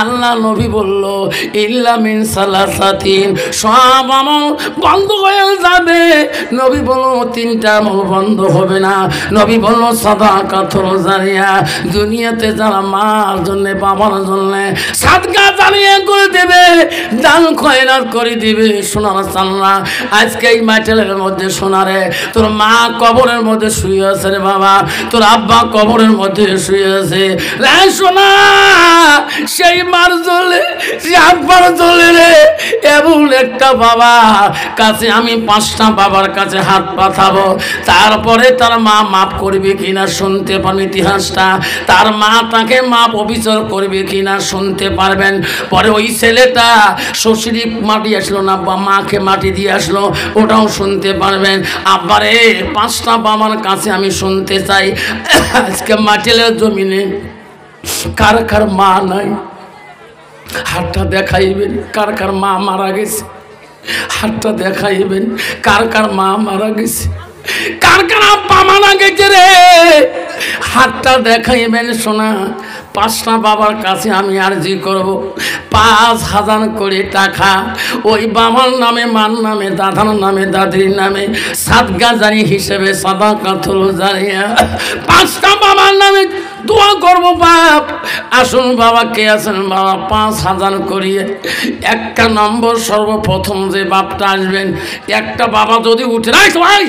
আল্লাহ নবী বলল ইল্লা মিন সালাসাতিন, সব আমল বন্ধ হয়ে যাবে। নবী বলল তিনটা আমল বন্ধ হবে না। নবী বলল সাদাকাতুল জারিয়া, দুনিয়াতে যারা মার জন্য বাবার জন্য সাদকা জারিয়া করে দেবে, দান খয়রাত করে দিবে। সোনার চাল্লা আজকে এই মাইটেলের মধ্যে সোনারে তোর মা কবরের মধ্যে শুয়ে আছে রে বাবা, তোর আব্বা কবরের মধ্যে শুয়ে আছে রে সোনা। সেই মার জলে সে আব্বার জলে রে এমন একটা বাবা কাছে আমি 5টা বাবার কাছে হাত পাঠাবো, তারপরে তার মা মাফ করবে কিনা শুনতে পারবেন ইতিহাসটা। তার মা তাকে মাপ অবিচার করবে কিনা শুনতে পারবেন। পরে ওই ছেলেটা শ্বশুরি মাটি আসলো না বা মাকে মাটি দিয়ে আসলো, ওটাও শুনতে পারবেন। আব্বারে 5টা বাবার কাছে আমি শুনতে চাই আজকে মাটিলের জমিনে কার কার মা নাই হাতটা দেখাইবেন। কার কার মা মারা গেছে হাতটা দেখাইবেন। কার কার মা মারা গেছে, কার কার আব্বা মারা গেছে রে হাতটা দেখাইবেন। শোনা 5টা বাবার কাছে আমি আরজি করব 5,000 করে টাকা ওই বাবার নামে, মার নামে, দাদার নামে, দাদির নামে সাদকা জারি হিসেবে সাদাকাতুল জারিয়া 5টা বাবার নামে দোয়া করবো। বাপ আসুন বাবা, কে আছেন বাবা? 5,000 করিয়ে একটা নম্বর সর্বপ্রথম যে বাপটা আসবেন, একটা বাবা যদি উঠে রাখ ভাই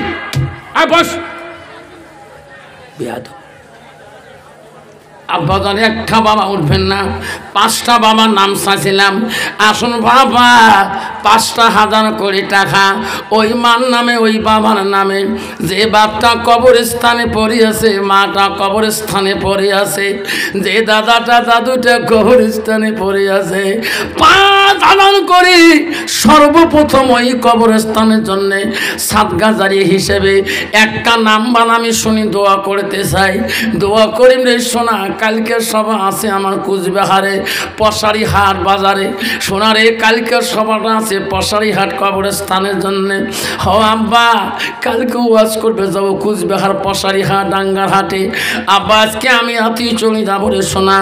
আয় বস বেয়াদ আব্বা জানে একটা বাবা উঠবেন না। 5টা বাবার নাম চাইছিলাম। আসুন বাবা 5,000 করে টাকা ওই মার নামে, ওই বাবার নামে। যে বাপটা কবরস্থানে পড়ে আছে, মাটা কবরস্থানে পড়ে আছে, যে দাদাটা দাদুটা কবরস্থানে পড়ে আছে, 5,000 করে সর্বপ্রথম ওই কবরস্থানের জন্য সাদকা জারি হিসেবে একটা নাম্বার আমি শুনি দোয়া করতে চাই। দোয়া করি রে সোনা, কালকের সভা আছে আমার কুচবিহারে পশারি হাট বাজারে। সোনারে কালকের সভাটা আছে পশারি হাট কবরস্থানের জন্য। হ আব্বা কালকে ওয়াজ করবে যাবো কুচবিহার পশারি হাট ডাঙ্গার হাটে। আব্বা আজকে আমি আতি চলে যাবো রে সোনা।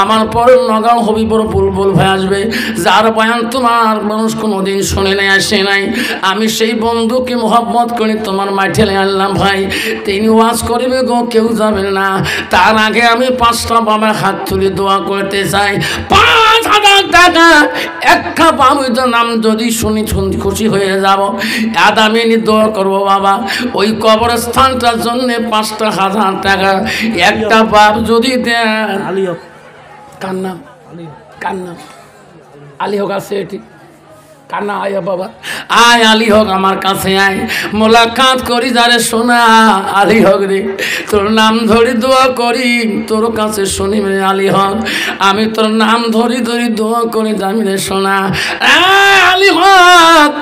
আমার পরে নগাঁও হবিপুর বুলবুল ভাই আসবে, যার বয়ান তোমার মানুষ কোনোদিন শুনে নাই, আসে নাই। আমি সেই বন্ধুকে মোহাম্মত করে তোমার মাঠে আনলাম ভাই, তিনি ওয়াজ করবে গো, কেউ যাবে না। তার আগে আমি 5টা বাবার হাত তুলে দোয়া করতে চাই। 5,000 টাকা একটা বাবুর নাম যদি শুনি খুশি হয়ে যাব। আদামিনী দোয়া করবো বাবা ওই কবরস্থানটার জন্য 5,000 টাকা একটা বাপ যদি দেন। কার নাম? কার নাম? আলী হোক আছে এটি কান্না আয় বাবা, আয় আলী হক আমার কাছে আয়, মোলাকাত করি যারে সোনা। আলী হক রে তোর নাম ধরি দোয়া করি তোর কাছে শুনি রে আলী হক, আমি তোর নাম ধরি ধরি দোয়া করি জানি রে সোনা। আলী হক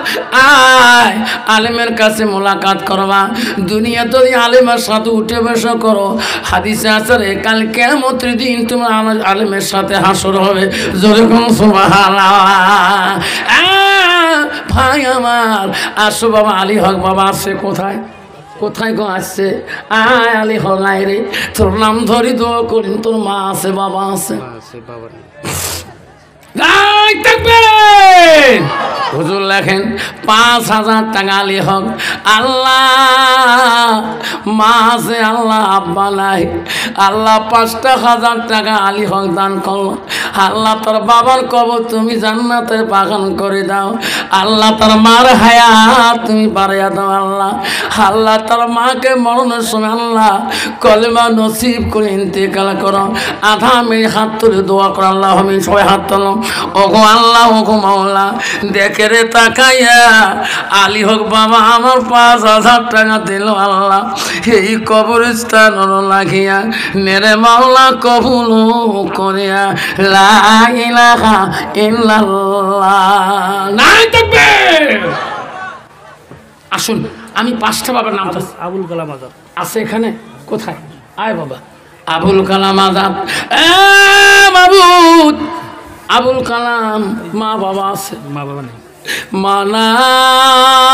আয় আলেমের কাছে মোলাকাত করবা। দুনিয়া যদি আলেমের সাথে উঠে বসে করো, হাদিসে আছে রে কাল কিয়ামতের দিন তোমার আলেমের সাথে হাসর হবে। জোরে কোন সুবহানাল্লাহ। ভাই আমার আসো বাবা, আলী হক বাবা আসছে কোথায়? কোথায় গো আসছে? আয় আলী হক আয় রে, তোর নাম ধরি দোয়া করি। তোর মা আছে বাবা আছে? হুজুর লেখেন 5,000 টাকা আলী হক। আল্লাহ মা আছে, আল্লাহ আব্বা নাই, আল্লাহ 5,000 টাকা আলী হক দান করলো। আল্লাহ তার বাবার কবর তুমি জান্নাতের বাগান করে দাও। আল্লাহ তার মার হায়াত তুমি বাড়াইয়া দাও। আল্লাহ আল্লাহ তার মাকে মরণের সময় আল্লাহ কলেমা নসিব করে ইন্তেকাল করো। আধা মেয়ে হাত তুলে দোয়া করো। আল্লাহ আমি সবাই হাত তোলো। ওগো আল্লাহ ওগো মাওলা দেখে রে তাকাইয়া আলী হক বাবা আমার 5,000 টাকা দিল। আল্লাহ এই কবরস্থান লাগিয়া মেরে মাওলা কবুল করিয়া লা ইলাহা ইল্লাল্লাহ। নাই তাকবীর। আসুন আমি 5টা বাবার নাম আবুল কালাম আজাদ আছে এখানে। কোথায়? আয় বাবা আবুল কালাম আজাদ। মাবুদ আবুল কালাম মা বাবা আছে? মা বাবা নেই। মানায়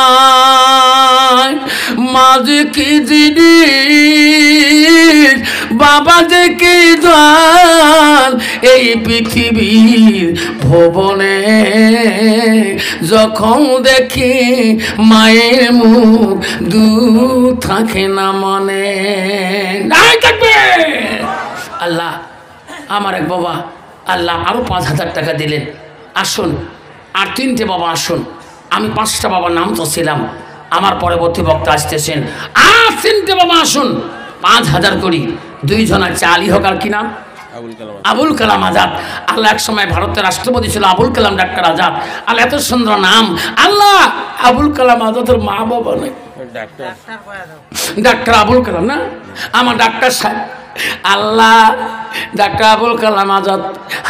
মাঝে কি জিনিস বাবা যে কি জান এই পৃথিবীর ভুবনে যখন দেখি মায়ের মুখ দুঃখ থাকে না মনে নাই থাকবে। আল্লাহ আমার এক বাবা আল্লাহ আরো 5,000 টাকা দিলেন। আসুন আর 3টে বাবা আসুন, আমি 5টা বাবার নাম তো ছিলাম, আমার পরবর্তী বক্তা আসতেছেন। আর 3টে বাবা আসুন, 5,000 করি। 2 জন আছে, আলী হক আর কি নাম, আবুল কালাম আজাদ। আল্লাহ এক সময় ভারতের রাষ্ট্রপতি ছিল আবুল কালাম ডাক্তার আজাদ। আল্লাহ এত সুন্দর নাম। আল্লাহ আবুল কালাম আজাদের মা বাবা নেই, ডাক্তার আবুল কালাম না, আমার ডাক্তার সাহেব। আল্লাহ ডাক্তার আবুল কালাম আজাদ,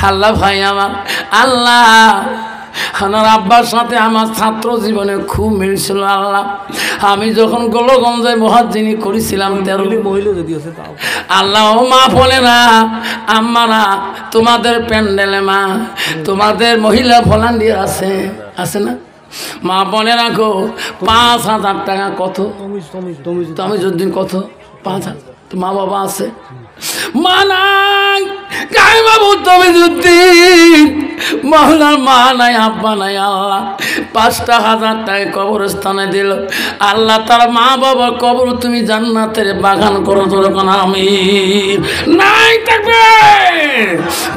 আল্লাহ ভাই আমার, আল্লাহ আমার আব্বার সাথে আমার ছাত্র জীবনে খুব মিল ছিল। আল্লাহ আমি যখন গোলগঞ্জে মুয়াজ্জিনি করেছিলাম, আল্লাহ ও মা বোনেরা আম্মারা, তোমাদের প্যান্ডেলে মা, তোমাদের মহিলা ভলান্টিয়ার আছে আছে না মা বোনেরা গো, 5,000 টাকা কত তুমি যদি কত 5,000 মা বাবা আছে মা নাই গায়ে বাবু তুমি যদি মহলার মা নাই আব্বা নাই। আল্লাহ 5,000 টাকা কবরস্থানে দিল। আল্লাহ তার মা বাবার কবর তুমি জান্নাতের বাগান করো যখন আমি নাই থাকবে।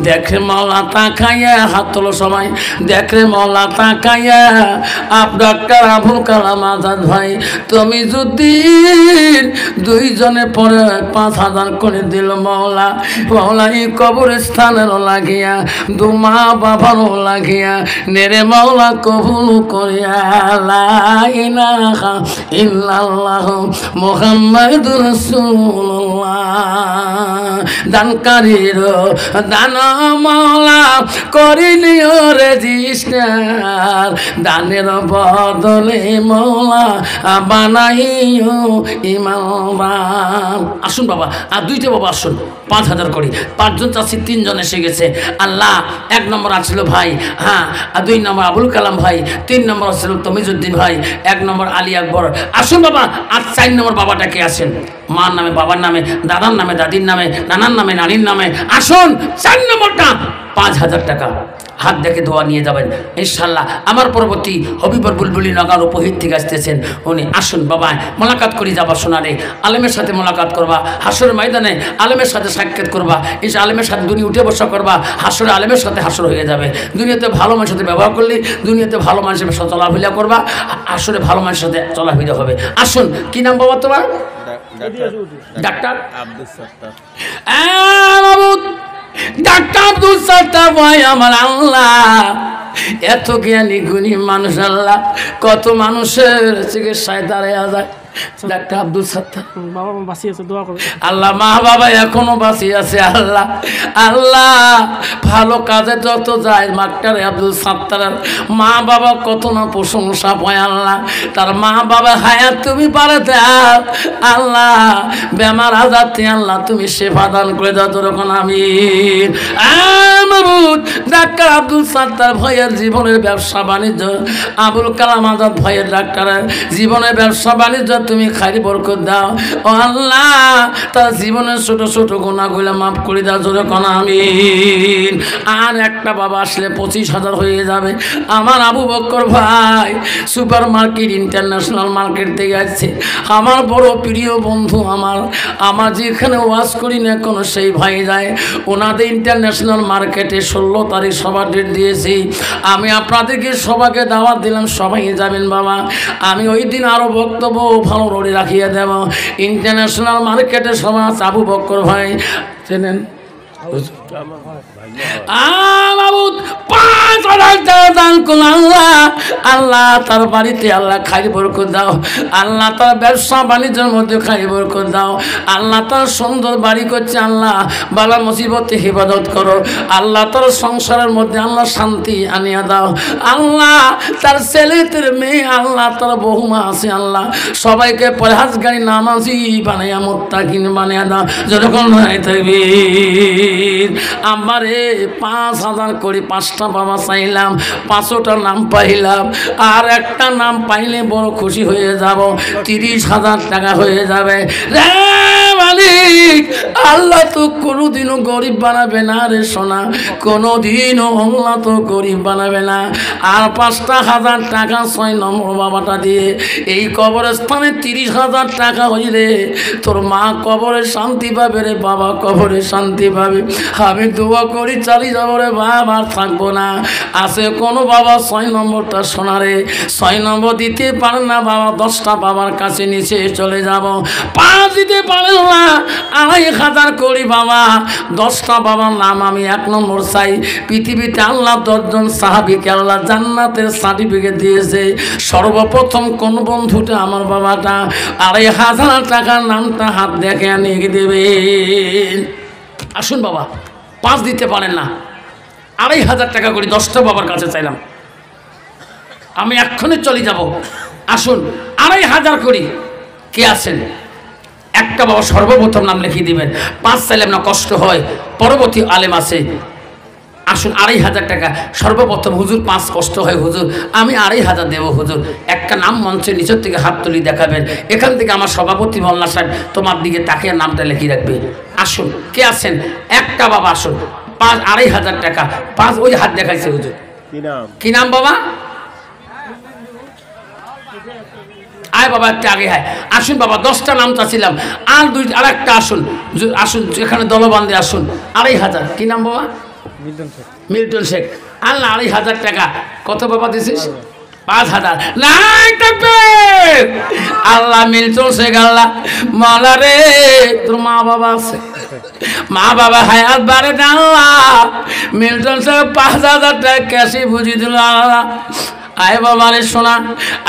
দেখে মৌলা তাকাইয়া হাত তোলো সবাই, দেখে মৌলা তাকাইয়া ডাক্তার আবুল কালাম আজাদ ভাই তুমি যদি 2 জনে পরে 5,000 করে দিল মৌলা। মৌলা এই কবরস্থানেরও লাগিয়া দুমা বাবারও লাগিয়া নেরে মৌলা কবুল করিয়া লা ইলাহা ইল্লাল্লাহ মুহাম্মাদুর রাসূলুল্লাহ দানকারীর দান মৌলা করিলিও রেজিস্টার দানের বদলে মৌলা বানাইও ইমাম। আসুন বাবা আর 2টে বাবা আসুন, 5,000 করি। 5 জন চাচ্ছি, 3 জন এসে গেছে। আল্লাহ 1 নম্বর আসছিল ভাই, হ্যাঁ, আর 2 নম্বর আবুল কালাম ভাই, 3 নম্বর আসছিল তমিজউদ্দিন ভাই, 1 নম্বর আলী আকবর। আসুন বাবা আর 4 নম্বর বাবাটাকে আসেন, মার নামে বাবার নামে দাদার নামে দাদির নামে নানার নামে নানির নামে। আসুন 4 নম্বরটা 5,000 টাকা হাত দেখে দোয়া নিয়ে যাবেন ইনশাল্লাহ। আমার পরবর্তী হবিবর বুলবুলি নগর উপহিত থেকে আসতেছেন উনি। আসুন বাবা মোলাকাত করি যাবা সোনারে, আলেমের সাথে মোলাকাত করবা, হাসর ময়দানে আলেমের সাথে সাক্ষাৎ করবা, এই আলেমের সাথে দুনিয়া উঠে বসা করবা, হাসরে আলেমের সাথে হাসর হয়ে যাবে। দুনিয়াতে ভালো মানুষের সাথে ব্যবহার করলে দুনিয়াতে ভালো মানুষের সাথে চলাফেরা করবা, আসরে ভালো মানুষের সাথে চলাফেরা হবে। আসুন কি নাম বাবা তোমার? ডাক্তার আব্দুল সাত্তার। ডাক্তার আব্দুল সাত্তার ভাই আমার। আল্লাহ এত জ্ঞানী গুণী মানুষ, আল্লাহ কত মানুষের চিকিৎসায় দাঁড়িয়ে যায়। ডাক্তার আব্দুল সাত্তার বাবা বাঁচিয়ে আছে, দোয়া করো আল্লাহ মা বাবা এখনো বাঁচিয়ে আছে। আল্লাহ আল্লাহ ভালো কাজে যত যায় ডাক্তার আব্দুল সাত্তারের মা বাবা কত না প্রশংসা পায়। আল্লাহ তার মা বাবা হায়াত তুমি পারে দাও আল্লাহ, বেমার আজাতে আল্লাহ তুমি সেবা দান করে দাও যখন আমি। ডাক্তার আব্দুল সাত্তার ভাইয়ের জীবনের ব্যবসা বাণিজ্য, আবুল কালাম আজাদ ভাইয়ের ডাক্তারের জীবনের ব্যবসা বাণিজ্য তুমি খাইরি বরকত দাও ও আল্লাহ, তার জীবনের ছোট ছোট গুনাহগুলো মাফ করে দাও যখন আমিন। আর একটা বাবা আসলে 25,000 হয়ে যাবে। আমার আবু বকর ভাই সুপার মার্কেট ইন্টারন্যাশনাল মার্কেট থেকে আসছে, আমার বড় প্রিয় বন্ধু। আমার যেখানে ওয়াজ করি না কোনো সেই ভাই যায়, ওনাদের ইন্টারন্যাশনাল মার্কেটে 16 তারিখ সভা ডেট দিয়েছি। আমি আপনাদেরকে সবাইকে দাওয়াত দিলাম, সবাই যাবেন বাবা। আমি ওই দিন আরও বক্তব্য ভালো রোডে রাখিয়ে দেব। ইন্টারন্যাশনাল মার্কেটে সভা আবু বকর ভাই চেনেন? আল্লাহ তার বাড়িতে আল্লাহ খাই বরকত দাও, আল্লাহ তার ব্যবসা বাণিজ্যের মধ্যে খাই বরকত দাও। আল্লাহ তার সুন্দর বাড়ি করছে, আল্লাহ বালা মুসিবতে হেফাজত করো। আল্লাহ তার সংসারের মধ্যে আল্লাহ শান্তি আনিয়া দাও। আল্লাহ তার ছেলেদের মেয়ে, আল্লাহ তার বহুমা আছে, আল্লাহ সবাইকে পরহেজগারী নামাজি বানাইয়া মুত্তাকিন বানাইয়া দাও যতক্ষণ নাই থাকবি। আমারে 5,000 করে 5টা বাবা চাইলাম, 5টা নাম পাইলাম। আর একটা নাম পাইলে বড় খুশি হয়ে যাব, 30,000 টাকা হয়ে যাবে। রে মালিক, আল্লাহ তো কোনোদিনও গরিব বানাবে না রে সোনা, কোনোদিনও আল্লাহ তো গরিব বানাবে না। আর 5,000 টাকা 6 নম্বর বাবাটা দিয়ে এই কবরস্থানে 30,000 টাকা হইলে তোর মা কবরে শান্তি পাবে রে বাবা, কবরে শান্তি পাবে। আমি দোয়া করি চালিয়ে যাবো রে বাবা, আর থাকবো না। আছে কোনো বাবা 6 নম্বরটা শোনা রে, 6 নম্বর দিতে পারেন না বাবা, 10টা বাবার কাছে নিচে চলে যাব। 5 দিতে পারেন না, 2,500 করি বাবা। 10টা বাবার নাম আমি 1 নম্বর চাই। পৃথিবীতে আল্লাহ 10 জন সাহাবীকে আল্লাহ জান্নাতের সার্টিফিকেট দিয়েছে। সর্বপ্রথম কোন বন্ধুটা আমার বাবাটা, 2,500 টাকার নামটা হাত দেখে আনিয়ে দেবেন। আসুন বাবা, 5 দিতে পারেন না, 2,500 টাকা করে 10টা বাবার কাছে চাইলাম। আমি এক্ষুনি চলে যাব। আসুন 2,500 করি। কে আছেন? একটা বাবা সর্বপ্রথম নাম লিখিয়ে দিবেন। 5 চাইলাম না, কষ্ট হয়। পরবর্তী আলেম আছে, আসুন 2,500 টাকা সর্বপ্রথম। হুজুর 5 কষ্ট হয় হুজুর, আমি 2,500 দেবো হুজুর। একটা নাম মঞ্চের নিচের থেকে হাত তুলি দেখাবেন। এখান থেকে আমার সভাপতি মোল্লা সাহেব তোমার দিকে তাকিয়ে নামটা লিখিয়ে রাখবে। আসুন, কে আছেন? একটা বাবা আসুন, 2,500 টাকা। 5 ওই হাত দেখাইছে হুজুর। কি নাম বাবা? আয় বাবা একটা আগে। হ্যাঁ আসুন বাবা, 10টা নাম চাচ্ছিলাম, আর একটা আসুন। আসুন এখানে দলবান্ধে আসুন। 2,500। কি নাম বাবা? মিল্টন শেখ। আল্লাহ 2,500 টাকা। কত বাবা দিছিস? 5,000। নাই থাকবে আল্লাহ মিল্টন শেখ। আল্লাহ মাওলা রে, তোর মা বাবা আছে? মা বাবা হায়াত বাড়ে দে আল্লাহ। মিল্টন শেখ 5,000 টাকা ক্যাশে বুঝিয়ে দিল আল্লাহ। আয় বাবা রে শোনা,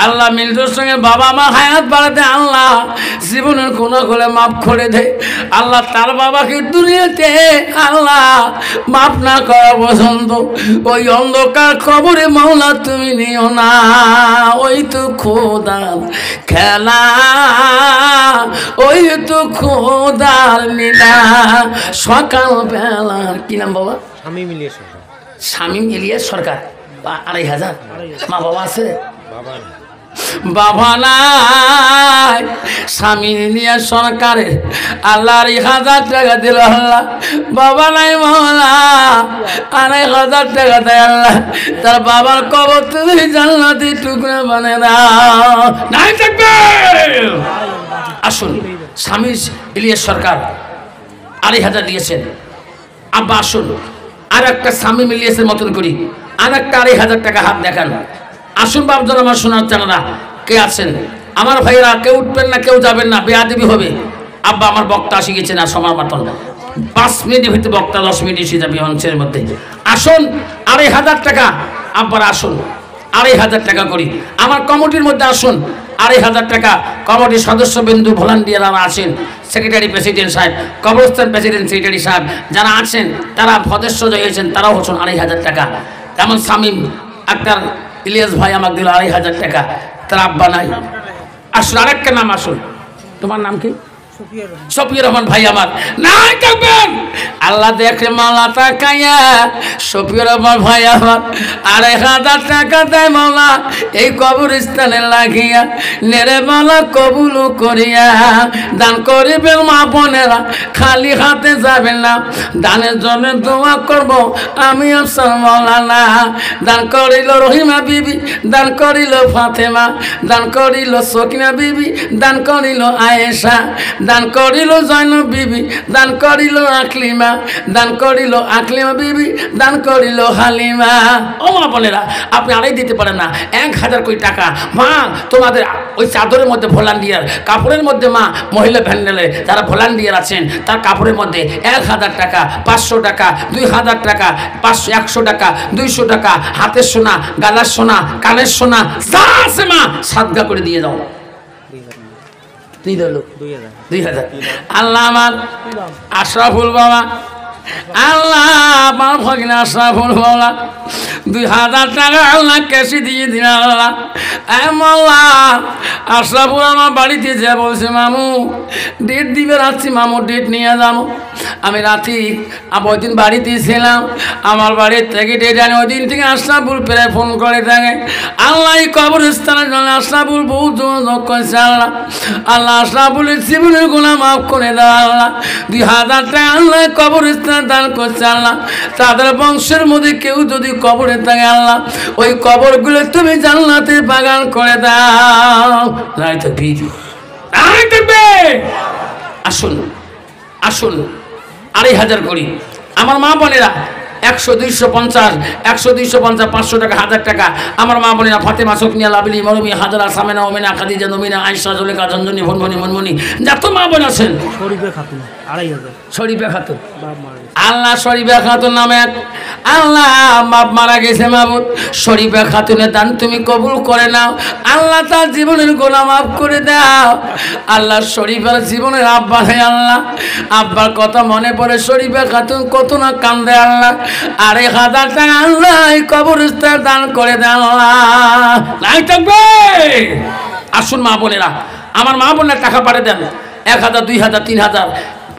আল্লাহ মিল্টুর সঙ্গে বাবা মা হায়াত বাড়াতে আল্লাহ জীবনের কোনো করে মাফ করে দে আল্লাহ। তার বাবাকে দুনিয়াতে আল্লাহ মাফ না করা পর্যন্ত ওই অন্ধকার খবরে মাওলা তুমি নিও না। ওই তো খোদার খেলা, ওই তো খোদার লীলা। সকাল বেলা কি নাম বাবা? শামীম ইলিয়াস সরকার। 2,500। মা বাবা আছে? বাবা নাই। স্বামী নিয়ে সরকারের আল্লাহ 2,500 টাকা দিল আল্লাহ। বাবা নাই মাওলা, 2,500 টাকা দেয় আল্লাহ। তার বাবার কবর তুমি জান্নাতি টুকরা বানিয়ে দাও। নাই থাকবে। আসুন, স্বামী ইলিয়াস সরকার 2,500 দিয়েছেন। আব্বা আসুন, আর একটা স্বামী ইলিয়াসের মতন করি, আর একটা 2,500 টাকা হাত দেখান। আসুন বাবজন, আমার শোনার চানারা কে আছেন? আমার ভাইয়েরা কেউ উঠবেন না, কেউ যাবেন না, বেয়াদবি হবে। আব্বা আমার বক্তা আসি গেছে না, সময় মতন 5 মিনিটের ভিতরে বক্তা 10 মিনিট এসে যাবে অঞ্চলের মধ্যে। আসুন 2,500 টাকা। আব্বার আসুন 2,500 টাকা করি। আমার কমিটির মধ্যে আসুন 2,500 টাকা। কমিটির সদস্যবিন্দু ভলান্টিয়াররা আছেন, সেক্রেটারি প্রেসিডেন্ট সাহেব, কবরস্থান প্রেসিডেন্ট সেক্রেটারি সাহেব যারা আছেন, তারা সদস্য হয়েছেন, তারাও হচ্ছেন 2,500 টাকা। যেমন শামীম আক্তার ইলিয়াস ভাই আমাকে দিল 2,500 টাকা। তার আব্বা নাই। আসুন আরেকটা নাম। আসুন, তোমার নাম কি? শফিউর রহমান ভাই আমার নাই থাকবেন। আল্লাহ দেখে মাওলা তাকাইয়া শফিউর রহমান ভাই আমার 2,500 টাকা দেয় মাওলা এই কবরস্থানে লাগিয়া। নেরে মাওলা কবুল করিয়া দান করিবেন মা বোনেরা, খালি হাতে যাবেন না। দানের জন্য দোয়া করব আমি আফসার মাওলানা। দান করিল রহিমা বিবি, দান করিল ফাতেমা, দান করিল সকিনা বিবি, দান করিল আয়েশা, দান করিল জয়নব বিবি, দান করিল আকলিমা, দান করিল আকলিমা বিবি, দান করিল হালিমা। ও মা বোনেরা, আপনি আড়াই দিতে পারেন না, 1,000 কোটি টাকা। মা তোমাদের ওই চাদরের মধ্যে ভলান্টিয়ার, কাপড়ের মধ্যে মা মহিলা প্যান্ডেলে যারা ভলান্টিয়ার আছেন তার কাপড়ের মধ্যে 1,000 টাকা, 500 টাকা, 2,000 টাকা, 100 টাকা, 200 টাকা, হাতের সোনা, গালার সোনা, কানের সোনা যা আছে মা সাদগা করে দিয়ে দাও। 2,000। আল্লাহ আমার আশরাফুল বাবা, আল্লাহ আমার ভগিনা আশরাফুল বাবা 2000 টাকা আল্লাহ ক্যাশে দিয়ে দিন আল্লাহ। মোল্লা আশরাফুল আমার বাড়িতে যা বলছে মামু ডেট দিবে রাখছি, মামু ডেট নিয়ে যাবো। আমি রাতে ওই দিন বাড়িতে ছিলাম, আমার বাড়ির থেকে ডেট আনি। ওই দিন থেকে আশরাফুল প্রায় ফোন করে থাকে আল্লাহ এই কবরস্থানের জন্য আশরাফুল বহু যোগাযোগ করছে আল্লাহ। আল্লাহ আশরাফুলের জীবনের গুনাহ মাফ করে দাও আল্লাহ। 2000 টাকা আল্লাহ কবরস্থানে দান করছে আল্লাহ। তাদের বংশের মধ্যে কেউ যদি কবরে থাকে আল্লাহ ওই কবরগুলো তুমি জান্নাতের বাগান করে দাও। আসুন আসুন 2500 করি আমার মা বোনেরা। 100, 250, 100, 250, 500 টাকা, 1000 টাকা আমার মা বোনেরা ফাতেমা, সুকনিয়া, লাবলি, মরমি, হাজরা, সামেনা, ওমেনা, খাদিজা, নমিনা, আয়েশা, জুলেখা, ঝনঝনি, ভনভনি, মনমনি, যত মা বোন আছেন। শরীফা খাতুন 2500, শরীফা খাতুন আল্লাহ শরীফা খাতুন নামে এক আল্লাহ বাপ মারা গেছে মাহবুব। শরীফা খাতুনের দান তুমি কবুল করে নাও আল্লাহ, তার জীবনের গুনাহ মাফ করে দাও আল্লাহ। শরীফার জীবনের আব্বা হয় আল্লাহ, আব্বার কথা মনে পড়ে শরীফা খাতুন কত না কান্দে আল্লাহ। 2500 টাকা আল্লাহ এই কবরস্থানে দান করে দেন আল্লাহ। নাই থাকবে। আসুন মা বোনেরা, আমার মা বোনের টাকা পাঠিয়ে দেন 1000, 2000, 3000,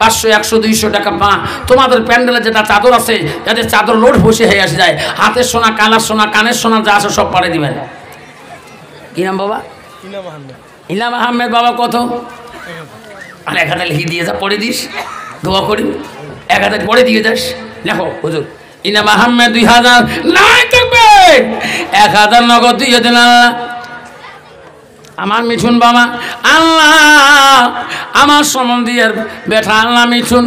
500, 100, 200 টাকা। মা তোমাদের প্যান্ডেলে যেটা চাদর আছে যাতে চাদর লোড বসে হয়ে আসে যায়, হাতের সোনা, কালার সোনা, কানের সোনা যা আছে সব পাঠিয়ে দিবেন। কি নাম বাবা? ইনাম আহমেদ। বাবা কত? আর 1000 লিখে দিয়ে যা, পড়ে দিস, দোয়া করি 1000 পড়ে দিয়ে যাস। দেখো হুজুর ইনাম আহমেদ 2000 নাই থাকবে 1000 নগদ দিয়ে দেন আল্লাহ। আমার মিঠুন বাবা আল্লাহ, আমার সম্বন্ধীর বেটা আল্লাহ মিঠুন,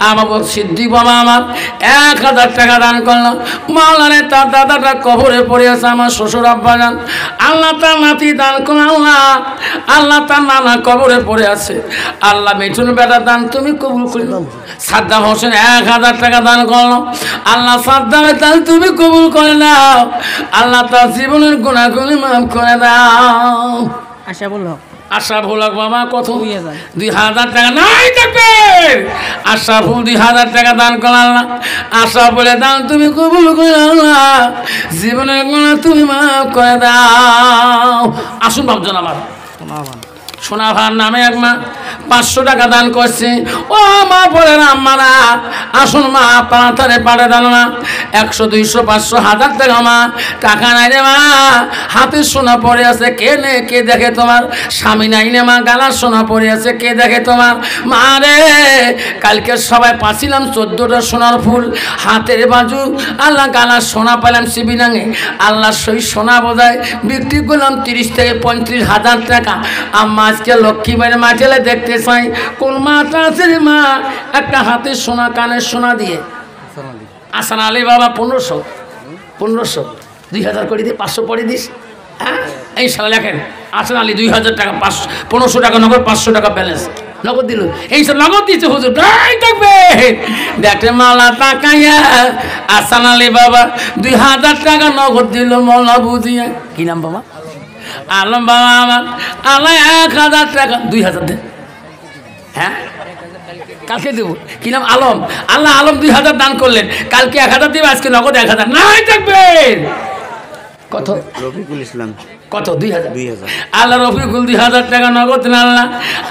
আমার সিদ্দিক বাবা আমার 1000 টাকা দান করলো। মাওলানে তার দাদাটা কবরে পড়ে আছে, আমার শ্বশুর আব্বা জান আল্লাহ তার নাতি দান করলো আল্লাহ। আল্লাহ তার নানা কবরে পড়ে আছে আল্লাহ। মিঠুন বেটা দান তুমি কবুল করে দাও। সাদ্দাম হোসেন 1000 টাকা দান করলো আল্লাহ। সাদ্দামের দান তুমি কবুল করে নাও আল্লাহ, তার জীবনের গুনাহগুলি মাফ করে দাও। আশরাফুল হক বাবা কত? 2000 টাকা নাই থাকবে। আশরাফুল 2000 টাকা দান করে আল্লাহ। আশরাফুলের দান তুমি কবুল করে আল্লাহ, জীবনের গুনাহ তুমি মাফ করে দাও। আসুন বাবজন আমার সোনা ভার নামে এক মা 500 টাকা দান করছে। ও মা বলেন আম্মারা আসুন মা তাড়াতাড়ি পাঠে দাও না। 100, 200, 500, 1000 টাকা মা টাকা নাই রে মা, হাতে সোনা পড়ে আছে কে নে কে দেখে তোমার? স্বামী নাই নে মা, গালার সোনা পড়ে আছে কে দেখে তোমার? মা রে কালকে সবাই পাচ্ছিলাম 14টা সোনার ফুল হাতের বাজু আল্লাহ, গালার সোনা পেলাম শিবিনাঙে আল্লাহ। সেই সোনা বোঝায় বিক্রি করলাম 30 থেকে 35,000 টাকা। আম্মা আজকে লক্ষ্মীবাড়ির মাঠেলে দেখতে চাই কোন মাটা আছে রে মা একটা হাতের সোনা কানের সোনা দিয়ে। আসান আলী বাবা 1500, 2000 করে দিয়ে 500 পড়ে দিস। হ্যাঁ এই সালা লেখেন আসান আলী 2000 টাকা, 1500 টাকা নগদ, 500 টাকা ব্যালেন্স নগদ দিল। এই সব নগদ দিচ্ছে হুজুর নাই থাকবে। দেখে মালা টাকাইয়া আসান আলী বাবা 2000 টাকা নগদ দিল মৌলা বুঝিয়া। কি নাম বাবা? আলম বাবা আমার আল্লাহ 1000 টাকা 2000 দেন। হ্যাঁ কালকে দেব। কি নাম? আলম। আল্লাহ আলম 2000 দান করলেন, কালকে 1000 দেবে, আজকে নগদ 1000 নাই থাকবে। কত? রফিকুল ইসলাম কত? 2000। আল্লাহ রফিকুল 2000 টাকা নগদ দেন আল্লাহ।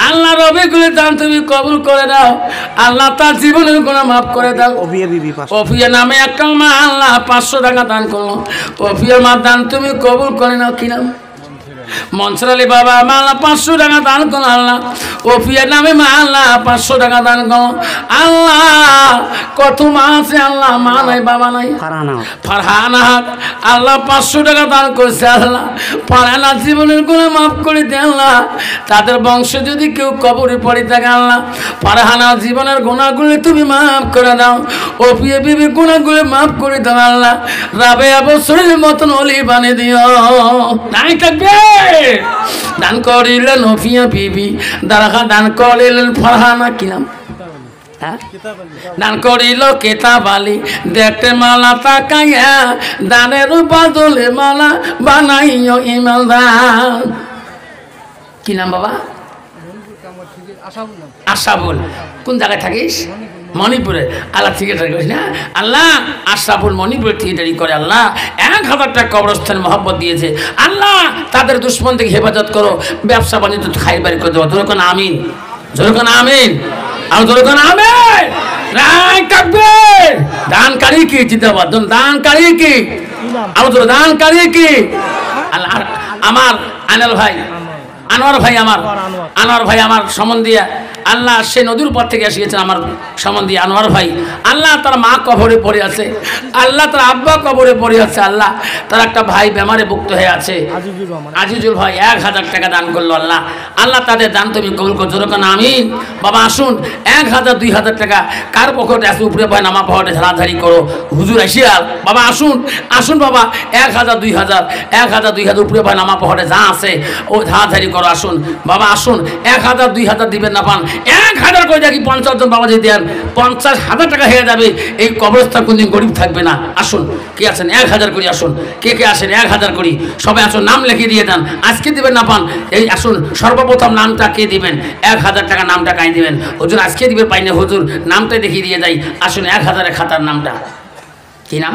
আল্লাহ রফিকুলের দান তুমি কবুল করে দাও আল্লাহ, তার জীবনের গুনাহ মাফ করে দাও। অফিয়া নামে একটা মা আল্লাহ 500 টাকা দান করলো। অফিয়া মা দান তুমি কবুল করে নাও। কি নাম? মনসুর আলী বাবা মা আল্লাহ 500 টাকা দান করো আল্লাহ। ওফিয়ার নামে মা আল্লাহ 500 টাকা দান করো আল্লাহ। কত মা আছে আল্লাহ, মা নাই বাবা নাই। ফারহানা আল্লাহ 500 টাকা দান করছে আল্লাহ। ফারহানা জীবনের গুনাহ মাফ করে দে আল্লাহ, তাদের বংশে যদি কেউ কবরে পড়ে থাকে আল্লাহ ফারহানা জীবনের গুনাহগুলো তুমি মাফ করে দাও। ওফিয়া বিবি গুনাহগুলো মাফ করে দাও আল্লাহ। রাবেয়া বছরের মতন অলি বানিয়ে দিও। নাই থাকবে। দান করিলেন ওফিয়া বিবি দারাখা, দান করিলেন ফারহানা। কি নাম? হ্যাঁ দান করিল কেতাব আলী দেখতে মালা তাকাইয়া, দানের বদলে মালা বানাইও ইমানদার। কি নাম বাবা? আশাবুল। কোন জায়গায় থাকিস? মণিপুরে। আল্লাহ থিয়েটার করিস না আল্লাহ। আশরাফুল মণিপুরে থিয়েটারি করে আল্লাহ। 1000 টাকা কবরস্থান মহব্বত দিয়েছে। আল্লাহ তাদের দুশ্মন থেকে হেফাজত করো, ব্যবসা বাণিজ্য খাই বাড়ি করে দেবো। জোরে কোন আমিন, জোরে কোন আমিন, আর জোরে কোন আমিন। দানকারী কি জিন্দাবাদ, দানকারী কি, আমার দানকারী কি। আল্লাহ আমার আনোয়ার ভাই আমার সম্বন্ধীয়া আল্লাহ সে নদীর উপর থেকে এসেছেন আমার সম্বন্ধী আনোয়ার ভাই। আল্লাহ তার মা কবরে পড়ে আছে, আল্লাহ তার আব্বা কবরে পড়ে আছে, আল্লাহ তার একটা ভাই বেমারে ভুক্ত হয়ে আছে আজিজুল ভাই 1000 টাকা দান করলো। আল্লাহ আল্লাহ তাদের দান তুমি কবুল করো। যেরকম আমিন। বাবা আসুন 1000 2000 টাকা কার পকেটে আছে উপরে পায় নামা পকেটে ঝাড়াঝাড়ি করো হুজুর আসিয়াল। বাবা আসুন আসুন বাবা 1000 2000 উপরে পায় নামা পকেটে যা আছে ও ঝাড়াঝাড়ি করো। আসুন বাবা আসুন 1000 2000 দিবেন না পান 1000 করে দেখি 50 জন বাবা যদি দেন 50,000 টাকা হয়ে যাবে। এই কবরস্থান কোনদিন গরিব থাকবে না। আসুন কে আছেন 1000 করি, আসুন কে কে আসেন 1000 করি, সবাই আসুন নাম লিখিয়ে দিয়ে দেন। আজকে দিবেন না পান এই আসুন সর্বপ্রথম নামটা কে দিবেন 1000 টাকা নামটা কাই দিবেন হুজুর আজকে দিবে পাই না হুজুর নামটা দেখিয়ে দিয়ে যাই। আসুন 1000 খাতার নামটা কি নাম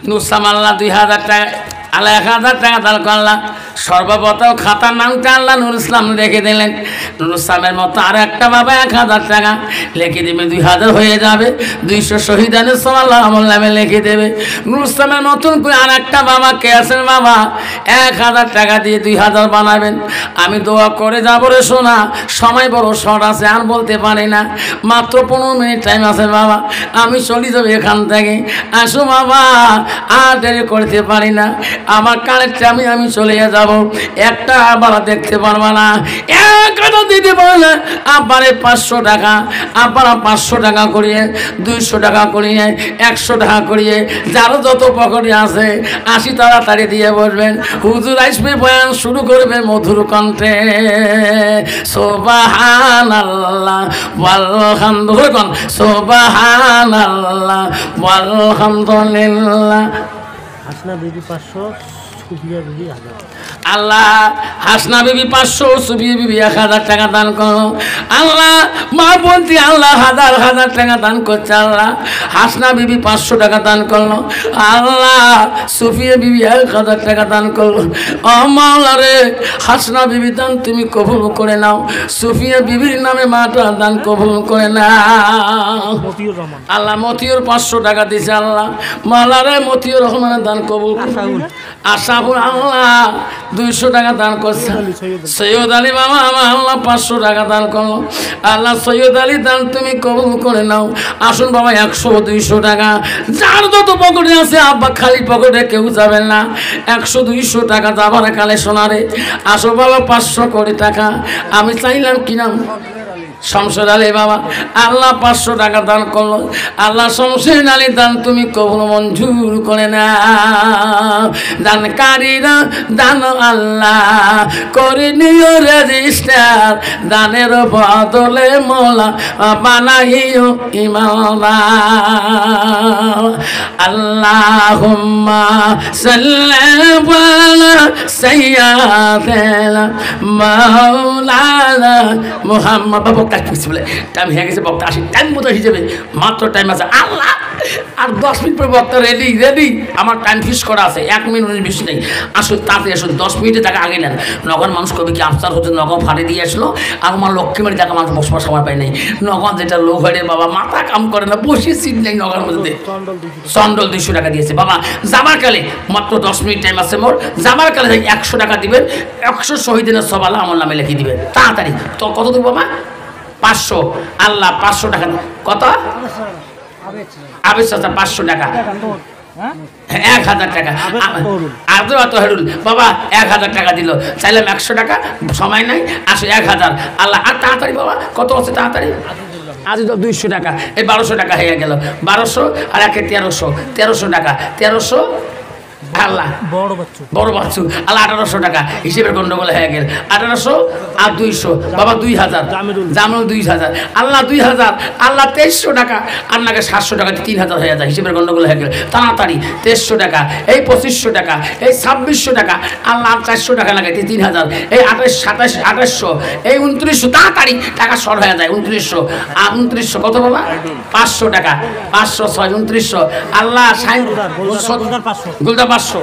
নুসাম আল্লাহ 2000 টাকা আল্লাহ 1000 টাকা দান করলাম। সর্বপ্রথম খাতার নামটা আল্লাহ নুর ইসলাম রেখে দিলেন। নুর ইসলামের মতো আর একটা বাবা 1000 টাকা লিখে দেবে 2000 হয়ে যাবে। 200 শহীদানের আল্লাহ আমল নামে লিখে দেবে। নুর ইসলামের মতন করে আর একটা বাবা কে আছেন বাবা 1000 টাকা দিয়ে 2000 বানাবেন। আমি দোয়া করে যাবো রে সোনা, সময় বড় শর্ট আছে আর বলতে পারি না, মাত্র 15 মিনিট টাইম আছে বাবা, আমি চলে যাবো এখান থেকে। আসো বাবা আর দেরি করতে পারি না, আমার কানের টাইমে আমি চলে যাব। একটা আবার দেখতে পারবা না, 1 দিতে পারবে না। আবারে 500 টাকা, আবার 500 টাকা করিয়ে 200 টাকা করিয়ে 100 টাকা করিয়ে যারও যত পকেটে আছে 80 তাড়াতাড়ি দিয়ে বসবেন। হুজুর আসবে বয়ান শুরু করবে মধুর কণ্ঠে। সুবহানাল্লাহ ওয়ালহামদুলিল্লাহ, সুবহানাল্লাহ ওয়ালহামদুলিল্লাহ। হাসনা বিবি 500, সুফিয়া বিবি 1000। আল্লাহ হাসনা বিবি 500, সুফিয়া বিবি 1000 টাকা দান করো। আল্লাহ মা বলতে আল্লাহ 1000 টাকা দান করছে। আল্লাহ হাসনা বিবি 500 টাকা দান করলো। আল্লাহ সুফিয়া বিবি 1000 টাকা দান করলো। ও মাওলা রে হাসনা বিবি দান তুমি কবুল করে নাও, সুফিয়া বিবির নামে মাটা দান কবুল করে নাও। আল্লাহ মতিউর 500 টাকা দিছে। আল্লাহ মাওলা রে মতিউর রহমানের দান কবুল আশাফুল আল্লাহ 200 টাকা দান করছে। সৈয়দ আলী বাবা আমার আল্লাহ 500 টাকা দান করলো। আল্লাহ সৈয়দ আলী দান তুমি কবুল করে নাও। আসুন বাবা 100 200 টাকা যার যত পকেটে আছে, আব্বা খালি পকেটে কেউ যাবেন না, 100 200 টাকা যাবার কালে সোনারে। আসো বাবা 500 কোটি টাকা আমি চাইলাম কি নাম শমশের আলী বাবা, আল্লাহ 500 টাকা দান করলো। আল্লাহ শমশের আলী দান তুমি কবুল মঞ্জুর করে না। দানকারীরা দান আল্লাহ করে নিও রেজিস্টার, দানের বদলে মোলা বানাইও ইমানদার। আল্লাহুম্মা সাল্লি আলা সাইয়্যিদিনা মাওলানা মুহাম্মদ। টাইম হয়ে গেছে, বক্তা আসি টাইম মতো হিসেবে মাত্র টাইম আছে। আল্লাহ আর 10 মিনিট পরে বক্তা রেডি রেডি, আমার টাইম ফিক্স করা আছে 1 মিনিট বেশি নেই। আসুন তাড়াতাড়ি আসুন, 10 মিনিটে টাকা আগে নেন। নগর মানুষ কবি কি আফতার হচ্ছে নগর ফাটে দিয়ে আসলো, আর আমার লক্ষ্মীবাড়ি টাকা মানুষ বসবার সময় পাই নাই। নগর যেটা লোক হয়ে বাবা মাথা কাম করে না, বসে সিট নেই নগর মধ্যে। চন্ডল 200 টাকা দিয়েছে বাবা। যাবার কালে মাত্র 10 মিনিট টাইম আছে মোর, যাবার কালে 100 টাকা দিবেন, 100 শহীদের সব আল্লাহ আমার নামে লিখে দিবেন তাড়াতাড়ি। তো কত দেবো বাবা 500। আল্লাহ 500 টাকা কত আবেশ 500 টাকা 1000 টাকা আব্দুল হেরুল বাবা 1000 টাকা দিল। চাইলাম 100 টাকা, সময় নাই, আসো 1000। আল্লাহ আর তাড়াতাড়ি বাবা কত আছে তাড়াতাড়ি। আজ 200 টাকা, এই 1200 টাকা হয়ে গেল। 1200 আর 1300 টাকা 1300। আল্লাহ বড় বাচ্চু আল্লাহ 1800 টাকা হিসেবের গন্ডগোল হয়ে গেল। 1800 আর 200 বাবা 2000 জামরুল 2000 আল্লাহ 2000 আল্লাহ 2300 টাকা আর নাকি 700 টাকা 3000 হয়ে যায়, হিসেবের গন্ডগোল হয়ে গেল। তাড়াতাড়ি 2300 টাকা, এই 2500 টাকা, এই 2600 টাকা আল্লাহ 400 টাকা লাগে 3000, এই 28 27 2800, এই 2900 তাড়াতাড়ি টাকা শর্ট হয়ে যায় 2900 আর 2900 কত বাবা 500 টাকা 500 6 2900 আল্লাহ 500 500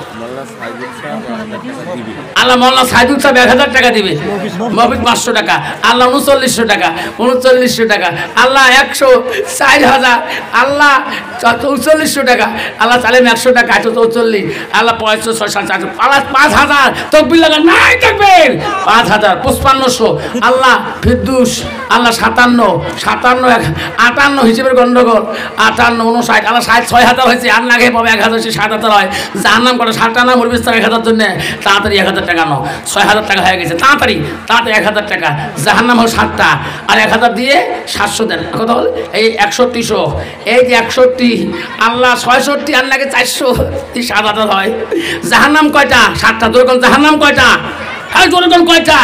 আল্লাহ মৌলানা সাইদুল সাহেব 1000 টাকা দিবে মফিজ 500 টাকা আল্লাহ 3900 টাকা 3900 টাকা আল্লাহ 104,000 আল্লাহ 4400 টাকা আল্লাহ সালেম 100 টাকা 144 আল্লাহ 500 5000 তকবীর লাগা নাই তাকবীর 5000 5500 আল্লাহ ফিরদৌস আল্লাহ 57 হিসেবের গন্ডগোল 58 59 আল্লাহ 60,000 হয়েছে আর না খেয়ে পাবে 1000 সে 7,000 হয় জাহান্নাম করে 60টা না মুরবিস 1000 জন্য তাড়াতাড়ি 1000 টাকা নাও 6,000 টাকা হয়ে গেছে তাড়াতাড়ি 1000 টাকা জাহান্নাম হল 60টা আর 1000 দিয়ে 700 দেন কত হল এই 6100 এই যে 61 আল্লাহ 66 আর নাকি 400 7,000 হয় জাহান্নাম কয়টা 60টা দোরকন জাহান্নাম কয়টা আর দোরকন কয়টা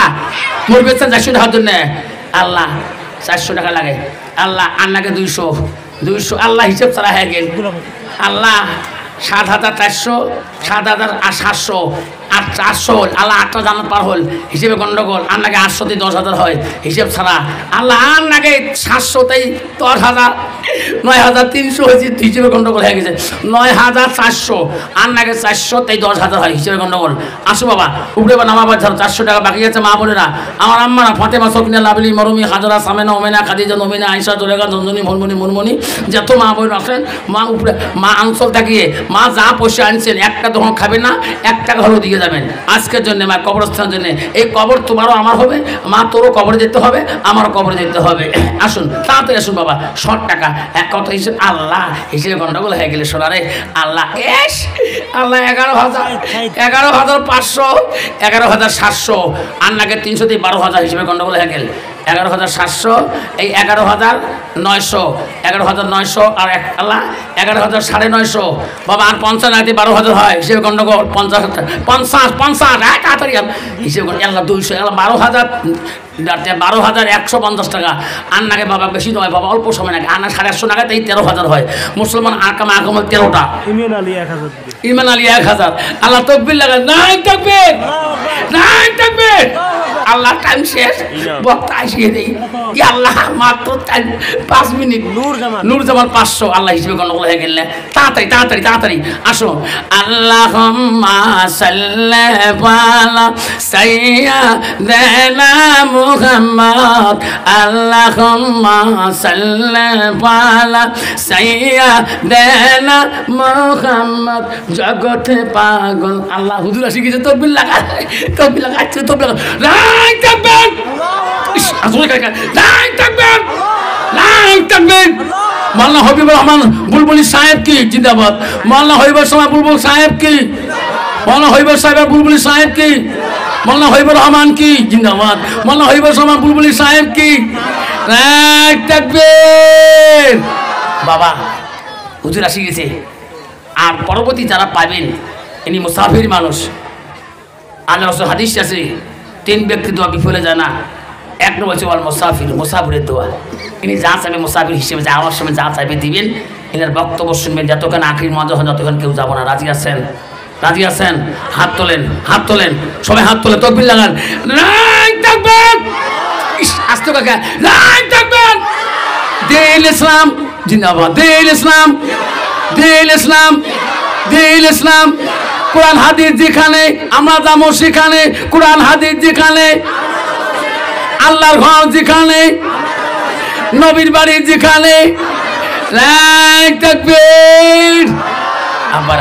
মুরবিস 400 টাকার জন্য আল্লাহ 400 টাকা লাগে আল্লাহ আর নাকি 200 আল্লাহ হিসাব ছাড়া হয়ে গেল আল্লাহ 7,400 7,700 আর 400 আল্লাহ 8টা জান্নাত পার হল হিসেবে গন্ডগোল আর নাকি 800 দিয়ে 10,000 হয় হিসেব ছাড়া আল্লাহ আর নাকি 700তেই 10,000 9,300 হয়েছে হিসেবে গন্ডগোল হয়ে গেছে 9,400 আর নাকি 400তেই 10,000 হয় হিসেবে গন্ডগোল আসো বাবা উপরে বা নামাবার ধরো 400 টাকা বাকি আছে মা বোনেরা আমার আম্মারা ফাতেমা সকিনা লাবলি মরমি হাজরা সামেনা ওমেনা খাদিজা নমিনা আয়েশা জোলেখা ঝনঝনি মুনমুনি যত মা বোন আছেন মা উপরে মা আনসল থাকিয়ে মা যা পয়সা আনছেন একটা তখন খাবে না একটা ঘরও দিয়ে যাবেন আজকের জন্য মা কবরস্থানের জন্য এই কবর তোমারও আমার হবে মা তোরও কবরে যেতে হবে আমারও কবরে যেতে হবে আসুন তাড়াতাড়ি আসুন বাবা 100 টাকা এক কথা হিসেবে আল্লাহ হিসেবে গন্ডগোল হয়ে গেলে সোনারে আল্লাহ আল্লাহ 11,500 11,700 আর নাকি 300 দিয়ে 12,000 হিসেবে গন্ডগোল হয়ে গেল 11,700 এই 11,900 11,900 আর এক আল্লাহ 11,950 বাবা আর 50 না দিয়ে 12,000 হয় হিসেবে গন্ডগোল 50 তাড়াতাড়ি হিসেবে আল্লাহ 200 আল্লাহ 12,150 টাকা আর নাকি বাবা বেশি নয় বাবা অল্প সময় নাকি আর না 850 টাকা তাই 13,000 হয় মুসলমান আকাম 13টা ইমান আলী 1,000 আল্লাহ তকবীর লাগা নাই তাকবীর আল্লাহ টাইম শেষ বক্তা আসিয়ে দেই কি আল্লাহ মাত্র 5 মিনিট নূর জামাল 500 আল্লাহ হিসেবে গন্ডগোল হয়ে গেলে তাড়াতাড়ি আসো আল্লাহুম্মা সাল্লি আলা সাইয়্যিদিনা মুহাম্মদ আল্লাহুম্মা সাল্লি আলা সাইয়্যিদিনা মুহাম্মদ জগতে পাগল আল্লাহ হুজুর আসি গেছে তকবীর লাগা আচ্ছা তকবীর লাগা নাই তাকবীর আসলে কাকা নাই তাকবীর মাওলানা হবিবুর রহমান বুলবুলি সাহেব কি জিন্দাবাদ মাওলানা হবিবুর সময় বুলবুল সাহেব কি মাওলানা হবিবুর সাহেব বুলবুলি সাহেব কি মাওলানা হবিবুর রহমান কি জিন্দাবাদ মাওলানা হবিবুর সময় বুলবুলি সাহেব কি নাই তাকবীর বাবা হুজুর আসি গেছে আর পরবর্তী যারা পাবেন ইনি মুসাফির মানুষ আল্লাহ রাসূল হাদিস আছে 3 ব্যক্তি দোয়া বিফলে যায় না এক নম্বর হচ্ছে মুসাফিরের দোয়া ইনি যা চাইবে মুসাফির হিসেবে যাওয়ার সময় যা চাইবে দিবেন এনার বক্তব্য শুনবেন যতক্ষণ আখির মজা হয় ততক্ষণ কেউ যাবো না রাজি আছেন হাত তোলেন সবাই হাত তোলে তকবীর লাগান নাই তাকবীর আস্তে কাকা নাই তাকবীর দিল ইসলাম জিন্দাবাদ দিল ইসলাম কোরআন হাদিস যেখানে আমরা যাবো সেখানে কোরআন হাদিস যেখানে আল্লাহর ঘর যেখানে নবীর বাড়ি যেখানে তাকবীর আবার